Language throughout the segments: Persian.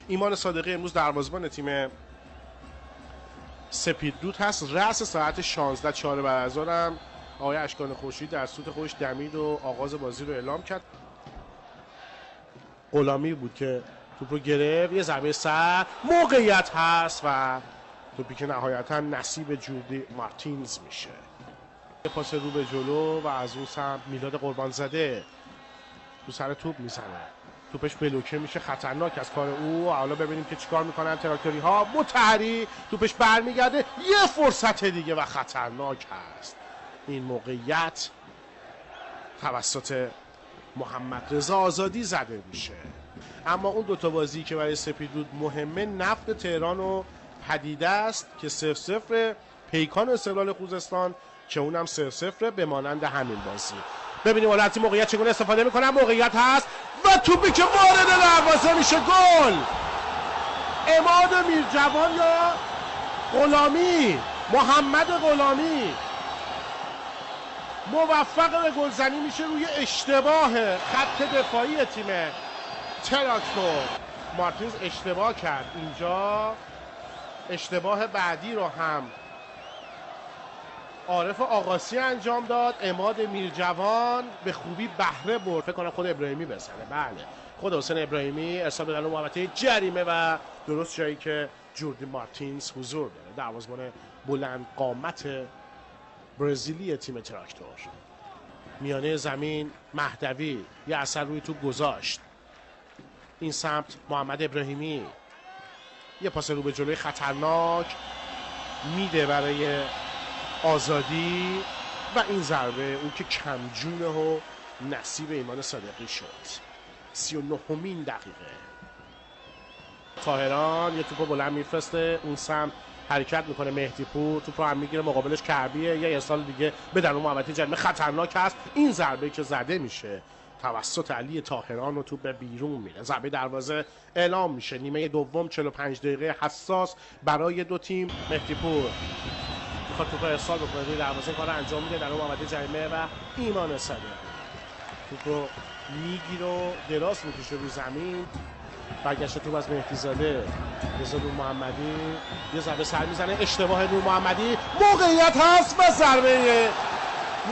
ایمان صادقی امروز دروازه‌بان تیم سپیدرود هست. رأس ساعت 16 4 برابر هم آقای اشکان خورشید در سوت خودش دمید و آغاز بازی رو اعلام کرد. غلامی بود که توپ رو گرفت، یه ضربه سر، موقعیت هست و توپی که نهایتا نصیب جوردی مارتینز میشه. یه پاس رو به جلو و از اون سمت میلاد قربانزاده تو سر توپ میزنه، توپش بلوکه میشه، خطرناک از کار او. حالا ببینیم که چیکار میکنن تراکتوری ها. مطهری توپش برمیگرده، یه فرصت دیگه و خطرناک هست. این موقعیت توسط محمد رضا آزادی زده میشه. اما اون دوتا بازی که برای سپیدرود مهمه، نفت تهران و پدیده است که 0-0، پیکان و استقلال خوزستان که اونم 0-0 به مانند همین بازی. ببینیم حالا از این موقعیت چگونه استفاده میکنن. موقعیت هست و توپی که وارد دروازه میشه، گل. عماد میرجوان یا غلامی، محمد غلامی موفق به گلزنی میشه روی اشتباه خط دفاعی تیم تراکتور. مارتینز اشتباه کرد اینجا، اشتباه بعدی رو هم عارف آقاسی انجام داد. عماد میرجوان به خوبی بهره برد. فکر کنم خود ابراهیمی بزنه. بله، خود حسین ابراهیمی ارسال به محوطه جریمه و درست جایی که جوردی مارتینز حضور داره، دروازه‌بان بلند قامت برزیلی تیم تراکتور. میانه زمین مهدوی یه اثر روی توپ گذاشت. این سمت محمد ابراهیمی یه پاس رو به جلوی خطرناک میده برای آزادی و این ضربه اون که کمجونه و نصیب ایمان صادقی شد. 39مین دقیقه. طاهران یه توپ بلند میفرسته، اون سمت حرکت میکنه مهدی پور، توپ رو هم میگیره، مقابلش کربیه. یه ارسال دیگه به درون محوطه جریمه خطرناک هست. این ضربه که زده میشه توسط علی طاهران و توپ به بیرون میره. ضربه دروازه اعلام میشه. نیمه دوم 45 دقیقه حساس برای دو تیم. مهدی پور میخواد توپ ارسال بکنه روی دروازه، کار انجام میده در اون محوطه جریمه و ایمان صادقی توپ رو میگیره و دراز میکشه رو زمین. برگشت توپ از مهدی زاده، رضا نور محمدی یه ضربه سر میزنه، اشتباه نور محمدی. موقعیت هست و ضربه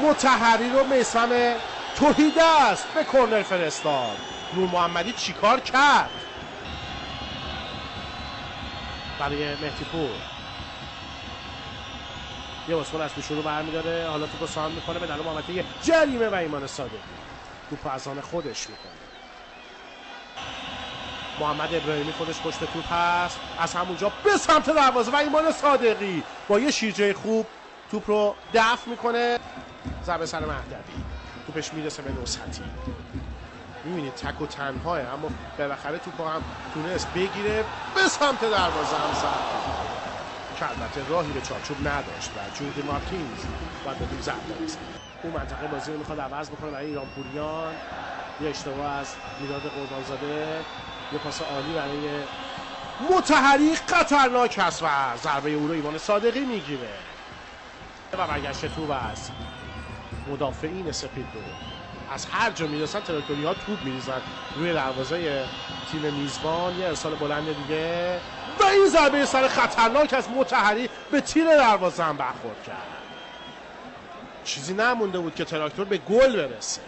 مطهری رو میثم توحیده است به کرنر فرستاد. نور محمدی چیکار کرد؟ برای مهدی پور یه بازیکن از پیشو رو برمیداره، حالا توپو سام میکنه به درون محوطه جریمه و ایمان صادقی توپ از آن خودش میکنه. محمد ابراهیمی خودش پشت توپ هست، از همونجا به سمت دروازه و ایمان صادقی با یه شیرجه خوب توپ رو دفع میکنه. ضربه سر مهدوی، توپش میرسه به نصحتی. میبینید تک و تنهاه، اما بالاخره توپ هم تونست بگیره، به سمت دروازه هم زد که البته راهی به چارچوب نداشت و جوردی مارتینز باید به توپ ضربه بزنه. اون منطقه بازی رو میخواد عوض بکنه برای ایران پوریان. یه اشتباه از میلاد قربانزاده، یه پاس عالی برای مطهری خطرناک هست و ضربه او رو ایمان صادقی میگیره و برگشت توپ از مدافعین سپیدرود. از هر جا میرسن تراکتوری ها توپ میریزن روی دروازه تیم میزبان. یه ارسال بلند دیگه و این ضربه سر خطرناک از مطهری به تیر دروازه هم برخورد کرد. چیزی نمونده بود که تراکتور به گل برسه.